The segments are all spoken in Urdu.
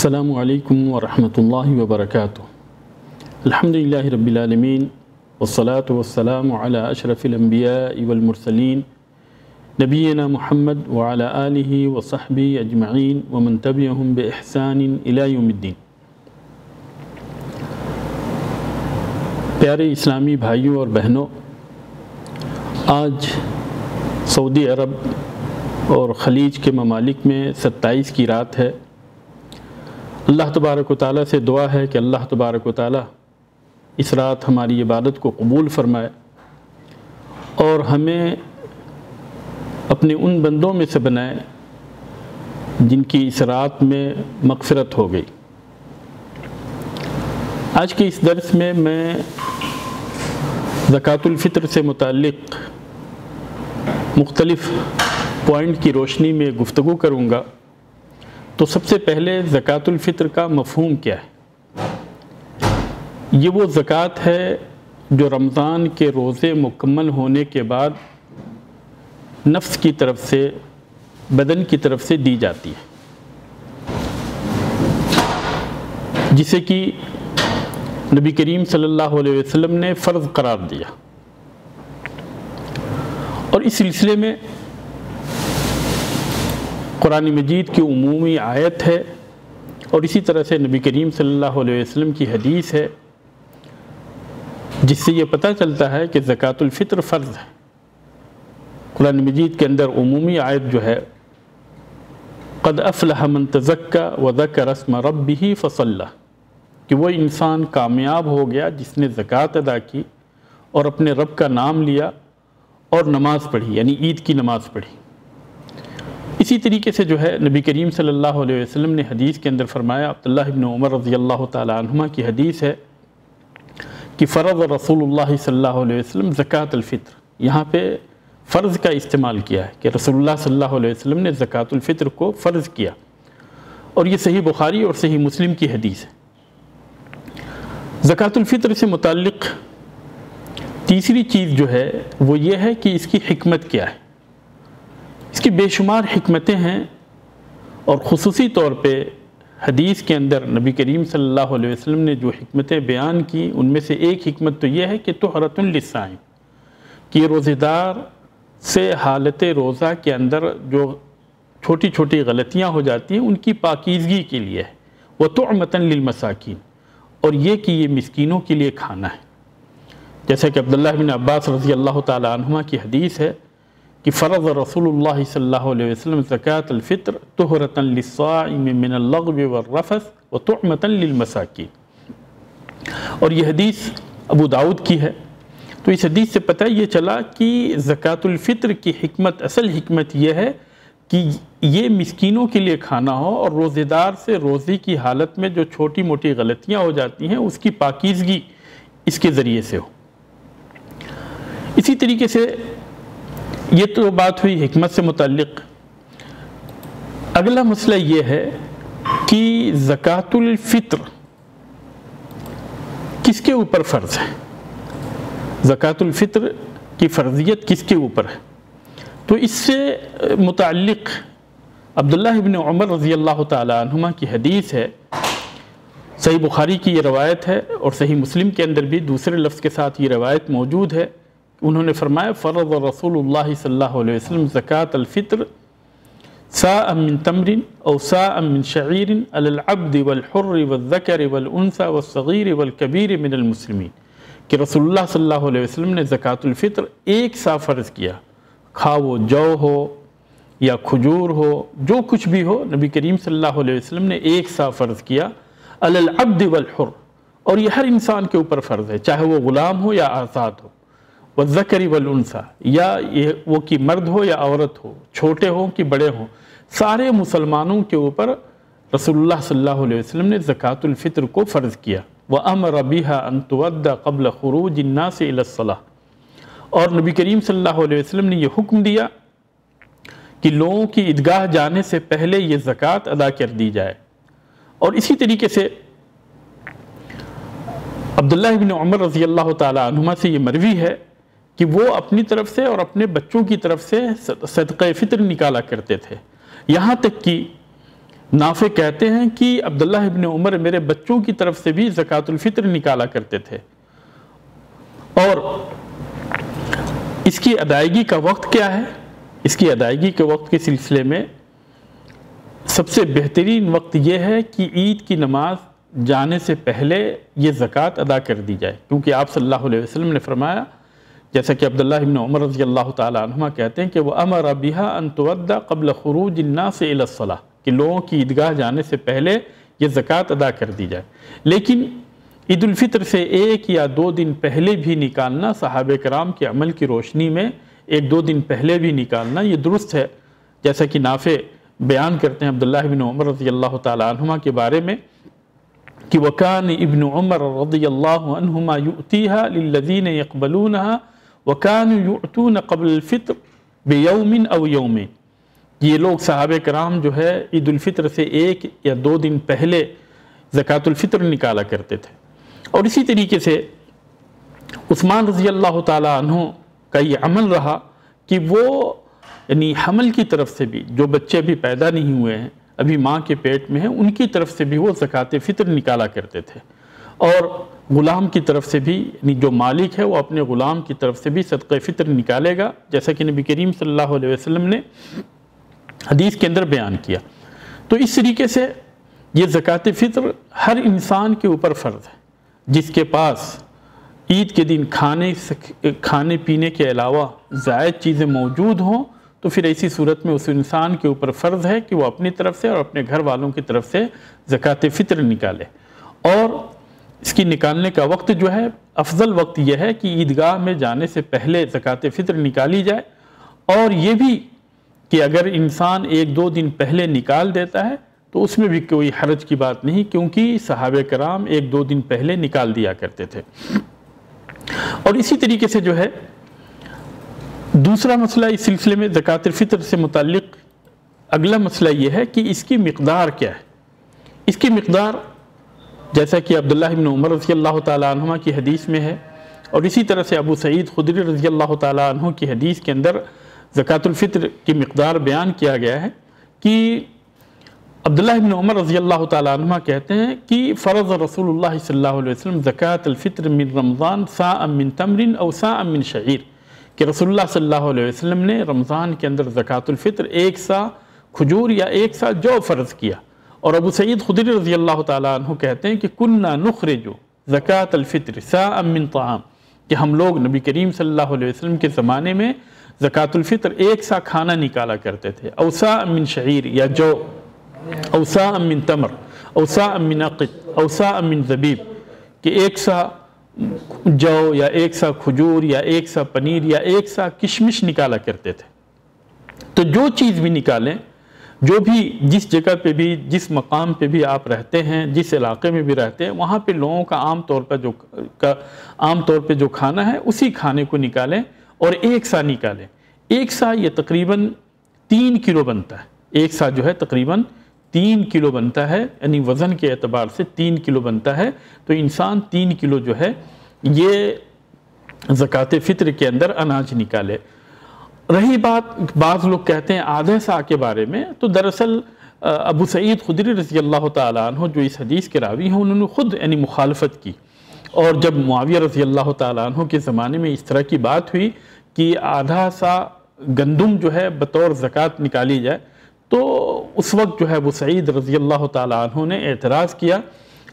السلام علیکم ورحمۃ اللہ وبرکاتہ۔ الحمدللہ رب العالمین والصلاة والسلام علی اشرف الانبیاء والمرسلین نبینا محمد وعلی آلہ وصحبہ اجمعین ومن تبعہم بإحسان الی یوم الدین۔ پیارے اسلامی بھائیوں اور بہنوں، آج سعودی عرب اور خلیج کے ممالک میں 27 کی رات ہے۔ اللہ تبارک و تعالیٰ سے دعا ہے کہ اللہ تبارک و تعالیٰ اس رات ہماری عبادت کو قبول فرمائے اور ہمیں اپنے ان بندوں میں سے بنائے جن کی اس رات میں مغفرت ہو گئی۔ آج کے اس درس میں زکوٰۃ الفطر سے متعلق مختلف پوائنٹ کی روشنی میں گفتگو کروں گا۔ تو سب سے پہلے زکوٰۃ الفطر کا مفہوم کیا ہے؟ یہ وہ زکوٰۃ ہے جو رمضان کے روزے مکمل ہونے کے بعد نفس کی طرف سے، بدن کی طرف سے دی جاتی ہے، جسے کہ نبی کریم صلی اللہ علیہ وسلم نے فرض قرار دیا۔ اور اس سلسلے میں قرآن مجید کی عمومی آیت ہے اور اسی طرح سے نبی کریم صلی اللہ علیہ وسلم کی حدیث ہے، جس سے یہ پتہ چلتا ہے کہ زکوٰۃ الفطر فرض ہے۔ قرآن مجید کے اندر عمومی آیت جو ہے، قد افلح من تزکا وذکر اسم ربہ فصلی، کہ وہ انسان کامیاب ہو گیا جس نے زکوٰۃ ادا کی اور اپنے رب کا نام لیا اور نماز پڑھی، یعنی عید کی نماز پڑھی۔ اسی طریقے سے جو ہے نبی کریم صلی اللہ علیہ وسلم نے حدیث کے اندر فرمایا، عبداللہ ابن عمر رضی اللہ تعالی عنہما کی حدیث ہے کہ فرض رسول اللہ صلی اللہ علیہ وسلم زکوٰۃ الفطر، یہاں پہ فرض کا استعمال کیا ہے کہ رسول اللہ صلی اللہ علیہ وسلم نے زکوٰۃ الفطر کو فرض کیا، اور یہ صحیح بخاری اور صحیح مسلم کی حدیث ہے۔ زکوٰۃ الفطر سے متعلق تیسری چیز جو ہے وہ یہ ہے کہ اس کی حکمت کیا ہے۔ اس کی بے شمار حکمتیں ہیں، اور خصوصی طور پہ حدیث کے اندر نبی کریم صلی اللہ علیہ وسلم نے جو حکمتیں بیان کی، ان میں سے ایک حکمت تو یہ ہے کہ طہرۃ للصائم، کہ روزہ دار سے حالت روزہ کے اندر جو چھوٹی چھوٹی غلطیاں ہو جاتی ہیں ان کی پاکیزگی کے لیے ہے، وطعمۃ للمساکین، اور یہ کہ یہ مسکینوں کے لیے کھانا ہے۔ جیسا کہ عبداللہ بن عباس رضی اللہ تعالی عنہما کی حدیث ہے کہ فرض رسول اللہ صلی اللہ علیہ وسلم زکوٰۃ الفطر طہرۃ للصائم من اللغو والرفث وطعمۃ للمساکین، اور یہ حدیث ابو داؤد کی ہے۔ تو اس حدیث سے پتہ یہ چلا کہ زکوٰۃ الفطر کی حکمت، اصل حکمت یہ ہے کہ یہ مسکینوں کے لیے کھانا ہو، اور روزے دار سے روزے کی حالت میں جو چھوٹی موٹی غلطیاں ہو جاتی ہیں اس کی پاکیزگی اس کے ذریعے سے ہو۔ اسی طریقے سے یہ تو بات ہوئی حکمت سے متعلق۔ اگلا مسئلہ یہ ہے کہ زکوٰۃ الفطر کس کے اوپر فرض ہے، زکوٰۃ الفطر کی فرضیت کس کے اوپر ہے۔ تو اس سے متعلق عبداللہ ابن عمر رضی اللہ تعالی عنہما کی حدیث ہے، صحیح بخاری کی یہ روایت ہے، اور صحیح مسلم کے اندر بھی دوسرے لفظ کے ساتھ یہ روایت موجود ہے۔ انہوں نے فرمایا، فرض رسول اللہ صلی اللہ علیہ وسلم زکوٰۃ الفطر صاع من تمر او صاع من شعیر علی العبد والحر والذکر والانثى والصغیر والکبیر من المسلمین، کہ رسول اللہ صلی اللہ علیہ وسلم نے زکوٰۃ الفطر ایک سا فرض کیا، خواہ وہ جو ہو یا کھجور ہو، جو کچھ بھی ہو، نبی کریم صلی اللہ علیہ وسلم نے ایک سا فرض کیا، علی العبد والحر، اور یہ ہر انسان کے اوپر فرض ہے، چاہے وہ غلام ہو یا آزاد ہو، والذکر والانثیٰ، یا وہ کہ مرد ہو یا عورت ہو، چھوٹے ہوں کہ بڑے ہوں، سارے مسلمانوں کے اوپر رسول اللہ صلی اللہ علیہ وسلم نے زکوٰۃ الفطر کو فرض کیا۔ وَأَمَرَ بِهَا أَن تُؤَدَّ قَبْلَ خُرُوجِ النَّاسِ إِلَى الصَّلَاةِ، اور نبی کریم صلی اللہ علیہ وسلم نے یہ حکم دیا کہ لوگوں کی عیدگاہ جانے سے پہلے یہ زکوٰۃ ادا کر دی جائے۔ اور اسی طریقے سے عبداللہ بن عمر رضی اللہ تعالی عنہما سے یہ مروی ہے کہ وہ اپنی طرف سے اور اپنے بچوں کی طرف سے صدقہ فطر نکالا کرتے تھے، یہاں تک کہ نافع کہتے ہیں کہ عبداللہ ابن عمر میرے بچوں کی طرف سے بھی زکوٰۃ الفطر نکالا کرتے تھے، اور اس کی ادائیگی کا وقت کیا ہے؟ اس کی ادائیگی کے وقت کے سلسلے میں سب سے بہترین وقت یہ ہے کہ عید کی نماز جانے سے پہلے یہ زکوٰۃ ادا کر دی جائے، کیونکہ آپ صلی اللہ علیہ وسلم نے فرمایا، جیسا کہ عبداللہ ابن عمر رضی اللہ تعالیٰ عنہما کہتے ہیں کہ وَأَمَرَ بِهَا أَن تُؤَدَّ قَبْلَ خُرُوجِ النَّاسِ إِلَى الصَّلَاةِ، کہ لوگوں کی عیدگاہ جانے سے پہلے یہ زکوٰۃ ادا کر دی جائے۔ لیکن عید الفطر سے 1 یا 2 دن پہلے بھی نکالنا، صحابہ کرام کے عمل کی روشنی میں 1-2 دن پہلے بھی نکالنا یہ درست ہے، جیسا کہ نافع بیان کرتے ہیں عبداللہ ابن عمر رضی اللہ تعالیٰ عنہما کے بارے میں کہ وَكَانِ ابن عمر رضی اللہ عنہما يُؤْتِيهَا لِلَّذِينَ يَقْبَلُونَهَا وَكَانُوا يُؤْتُونَ قَبْلَ الْفِطْرِ بِيَوْمٍ أَوْ يَوْمٍ، یہ لوگ صحابہ کرام جو ہے عید الفطر سے 1 یا 2 دن پہلے زکوٰۃ الفطر نکالا کرتے تھے۔ اور اسی طریقے سے عثمان رضی اللہ تعالیٰ عنہ کا یہ عمل رہا کہ وہ یعنی حمل کی طرف سے بھی، جو بچے ابھی پیدا نہیں ہوئے ہیں، ابھی ماں کے پیٹ میں ہیں، ان کی طرف سے بھی وہ زکوٰۃ فطر نکالا کرتے تھے، اور غلام کی طرف سے بھی، یعنی جو مالک ہے وہ اپنے غلام کی طرف سے بھی صدقہ فطر نکالے گا، جیسا کہ نبی کریم صلی اللہ علیہ وسلم نے حدیث کے اندر بیان کیا۔ تو اس طریقے سے یہ زکوٰۃ فطر ہر انسان کے اوپر فرض ہے، جس کے پاس عید کے دن کھانے پینے کے علاوہ زائد چیزیں موجود ہوں، تو پھر ایسی صورت میں اس انسان کے اوپر فرض ہے کہ وہ اپنی طرف سے اور اپنے گھر والوں کی طرف سے زکوٰۃ فطر نکالے۔ اور اس کی نکالنے کا وقت جو ہے، افضل وقت یہ ہے کہ عیدگاہ میں جانے سے پہلے زکوٰۃ فطر نکالی جائے، اور یہ بھی کہ اگر انسان 1-2 دن پہلے نکال دیتا ہے تو اس میں بھی کوئی حرج کی بات نہیں، کیونکہ صحابہ کرام 1-2 دن پہلے نکال دیا کرتے تھے۔ اور اسی طریقے سے جو ہے دوسرا مسئلہ اس سلسلے میں زکوٰۃ الفطر سے متعلق اگلا مسئلہ یہ ہے کہ اس کی مقدار کیا ہے۔ اس کی مقدار جیسا کہ عبداللہ ابن عمر رضی اللہ تعالیٰ عنہما کی حدیث میں ہے، اور اسی طرح سے ابو سعید خدری رضی اللہ تعالیٰ عنہ کی حدیث کے اندر زکوٰۃ الفطر کی مقدار بیان کیا گیا ہے کہ عبداللہ ابن عمر رضی اللہ تعالیٰ عنہما کہتے ہیں کہ فرض رسول اللہ صلی اللہ علیہ وسلم زکوٰۃ الفطر من رمضان صاعا من تمر او صاعا من شعیر، کہ رسول اللہ صلی اللہ علیہ وسلم نے رمضان کے اندر زکوٰۃ الفطر 1 سا کھجور یا 1 سا جو فرض کیا۔ اور ابو سعید خدری رضی اللہ تعالیٰ عنہ کہتے ہیں کہ کننا نخرج زکوٰۃ الفطر صاعا من طعام، کہ ہم لوگ نبی کریم صلی اللہ علیہ وسلم کے زمانے میں زکوٰۃ الفطر 1 سا کھانا نکالا کرتے تھے، او صاعا من شعیر یا جو، او صاعا من تمر، او صاعا من عقد، او صاعا من زبیب، کہ 1 سا جو یا 1 سا کھجور یا 1 سا پنیر یا 1 سا کشمش نکالا کرتے تھے۔ تو جو چیز بھی نکالیں، جو بھی جس جگہ پہ بھی، جس مقام پہ بھی آپ رہتے ہیں، جس علاقے میں بھی رہتے ہیں، وہاں پہ لوگوں کا عام طور پہ جو کھانا ہے اسی کھانے کو نکالیں اور 1 سا نکالیں۔ 1 سا یہ تقریباً 3 کلو بنتا ہے، 1 سا جو ہے تقریباً 3 کلو بنتا ہے، یعنی وزن کے اعتبار سے 3 کلو بنتا ہے، تو انسان 3 کلو جو ہے یہ زکوٰۃ فطر کے اندر اناج نکالے۔ رہی بات بعض لوگ کہتے ہیں آدھے سا کے بارے میں، تو دراصل ابو سعید خدری رضی اللہ تعالیٰ عنہ جو اس حدیث کے راوی ہیں، انہوں نے خود یعنی مخالفت کی، اور جب معاویہ رضی اللہ تعالیٰ عنہ کے زمانے میں اس طرح کی بات ہوئی کہ آدھا سا گندم جو ہے بطور زکوٰۃ نکالی جائے، تو اس وقت جو ہے ابو سعید رضی اللہ تعالیٰ عنہ نے اعتراض کیا،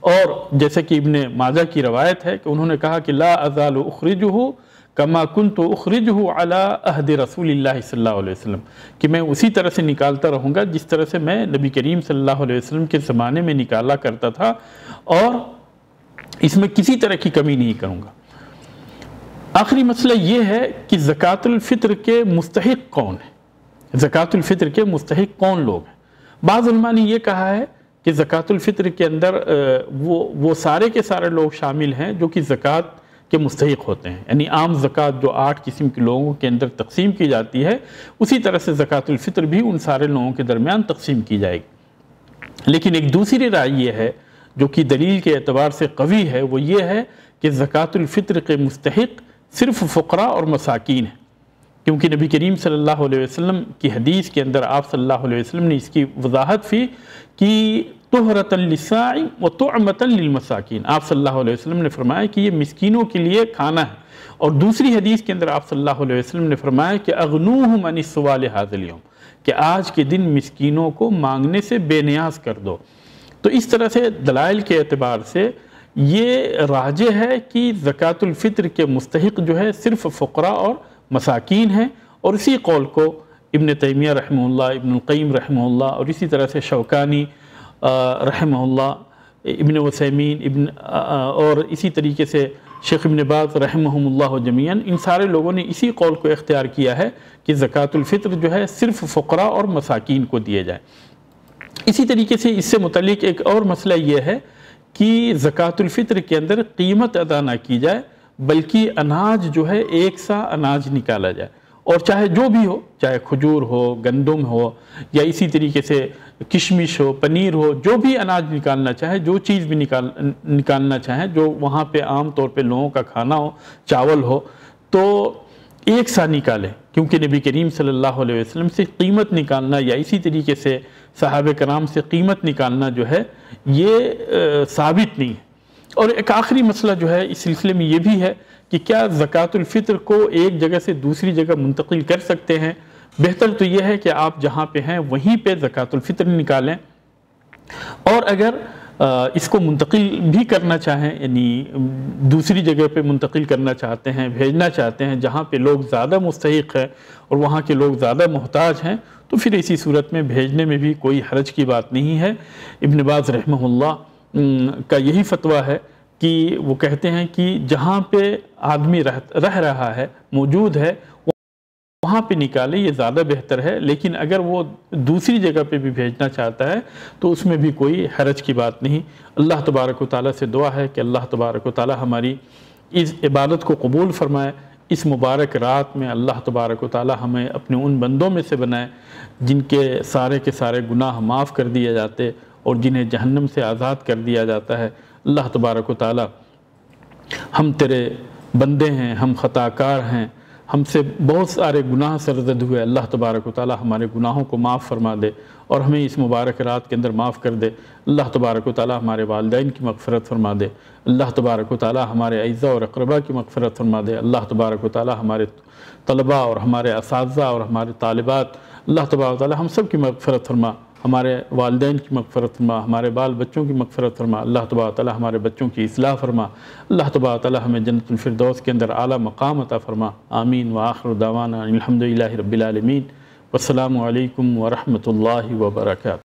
اور جیسے کہ ابن ماجہ کی روایت ہے کہ انہوں نے کہا کہ لا ازال اخرجہ کما کنت اخرجہ علی عہد رسول اللہ صلی اللہ علیہ وسلم، کہ میں اسی طرح سے نکالتا رہوں گا جس طرح سے میں نبی کریم صلی اللہ علیہ وسلم کے زمانے میں نکالا کرتا تھا، اور اس میں کسی طرح کی کمی نہیں کروں گا۔ آخری مسئلہ یہ ہے کہ زکوٰۃ الفطر کے مستحق کون ہے، زکوٰۃ الفطر کے مستحق کون لوگ ہیں۔ بعض علماء نے یہ کہا ہے کہ زکوٰۃ الفطر کے اندر وہ سارے کے سارے لوگ شامل ہیں جو کہ زکوٰۃ کے مستحق ہوتے ہیں، یعنی عام زکوٰۃ جو 8 قسم کے لوگوں کے اندر تقسیم کی جاتی ہے، اسی طرح سے زکوٰۃ الفطر بھی ان سارے لوگوں کے درمیان تقسیم کی جائے گی۔ لیکن ایک دوسری رائے یہ ہے جو کہ دلیل کے اعتبار سے قوی ہے، وہ یہ ہے کہ زکوٰۃ الفطر کے مستحق صرف فقراء اور مساکین ہیں، کیونکہ نبی کریم صلی اللہ علیہ وسلم کی حدیث کے اندر آپ صلی اللہ علیہ وسلم نے اس کی وضاحت کی طہرۃ للصائم و طعمۃ للمساکین۔ آپ صلی اللہ علیہ وسلم نے فرمایا کہ یہ مسکینوں کے لیے کھانا ہے، اور دوسری حدیث کے اندر آپ صلی اللہ علیہ وسلم نے فرمایا کہ اغنوہم عن السؤال ھذا اليوم، کہ آج کے دن مسکینوں کو مانگنے سے بے نیاز کر دو۔ تو اس طرح سے دلائل کے اعتبار سے یہ راجح ہے کہ زکوٰۃ الفطر کے مستحق جو ہے صرف فقراء اور مساکین ہیں، اور اسی قول کو ابن تیمیہ رحمہ اللہ، ابن القیم رحمہ اللہ، اور اسی طرح سے شوکانی رحمہ اللہ، ابن عثیمین اور اسی طریقے سے شیخ ابن باز رحمہم اللہ جمیعاً، ان سارے لوگوں نے اسی قول کو اختیار کیا ہے کہ زکوٰۃ الفطر جو ہے صرف فقراء اور مساکین کو دیے جائے۔ اسی طریقے سے اس سے متعلق ایک اور مسئلہ یہ ہے کہ زکوٰۃ الفطر کے اندر قیمت ادا نہ کی جائے، بلکہ اناج جو ہے ایک سا اناج نکالا جائے، اور چاہے جو بھی ہو، چاہے کھجور ہو، گندم ہو، یا اسی طریقے سے کشمش ہو، پنیر ہو، جو بھی اناج نکالنا چاہے، جو چیز بھی نکالنا چاہے، جو وہاں پہ عام طور پہ لوگوں کا کھانا ہو، چاول ہو، تو ایک سا نکالے، کیونکہ نبی کریم صلی اللہ علیہ وسلم سے قیمت نکالنا یا اسی طریقے سے صحابہ کرام سے قیمت نکالنا جو ہے یہ ثابت نہیں ہے۔ اور ایک آخری مسئلہ جو ہے اس سلسلے میں یہ بھی ہے کہ کیا زکوٰۃ الفطر کو ایک جگہ سے دوسری جگہ منتقل کر سکتے ہیں؟ بہتر تو یہ ہے کہ آپ جہاں پہ ہیں وہیں پہ زکوٰۃ الفطر نکالیں، اور اگر اس کو منتقل بھی کرنا چاہیں، یعنی دوسری جگہ پہ منتقل کرنا چاہتے ہیں، بھیجنا چاہتے ہیں جہاں پہ لوگ زیادہ مستحق ہیں اور وہاں کے لوگ زیادہ محتاج ہیں، تو پھر اسی صورت میں بھیجنے میں بھی کوئی حرج کی بات نہیں ہے۔ ابن باز رحمہ اللہ کا یہی فتویٰ ہے کہ وہ کہتے ہیں کہ جہاں پہ آدمی رہ رہا ہے، موجود ہے، وہاں پہ نکالے، یہ زیادہ بہتر ہے، لیکن اگر وہ دوسری جگہ پہ بھی بھیجنا چاہتا ہے تو اس میں بھی کوئی حرج کی بات نہیں۔ اللہ تبارک و تعالیٰ سے دعا ہے کہ اللہ تبارک و تعالیٰ ہماری اس عبادت کو قبول فرمائے۔ اس مبارک رات میں اللہ تبارک و تعالیٰ ہمیں اپنے ان بندوں میں سے بنائے جن کے سارے گناہ معاف کر دیے جاتے اور جنہیں جہنم سے آزاد کر دیا جاتا ہے۔ اللہ تبارک و تعالیٰ، ہم تیرے بندے ہیں، ہم خطا کار ہیں، ہم سے بہت سارے گناہ سرزد ہوئے، اللہ تبارک و تعالیٰ ہمارے گناہوں کو معاف فرما دے اور ہمیں اس مبارک رات کے اندر معاف کر دے۔ اللہ تبارک و تعالیٰ ہمارے والدین کی مغفرت فرما دے۔ اللہ تبارک و تعالیٰ ہمارے اعزاء اور اقرباء کی مغفرت فرما دے۔ اللہ تبارک و تعالیٰ ہمارے طلباء اور ہمارے اساتذہ اور ہمارے طالبات، اللہ تبارک و تعالیٰ ہم سب کی مغفرت فرما، ہمارے والدین کی مغفرت فرما، ہمارے بال بچوں کی مغفرت فرما۔ اللہ تبارک و تعالیٰ ہمارے بچوں کی اصلاح فرما۔ اللہ تبارک و تعالیٰ ہمیں جنت الفردوس کے اندر اعلیٰ مقام عطا فرما۔ آمین وآخر دعوانا الحمدللہ رب العالمین، والسلام علیکم ورحمۃ اللہ وبرکاتہ۔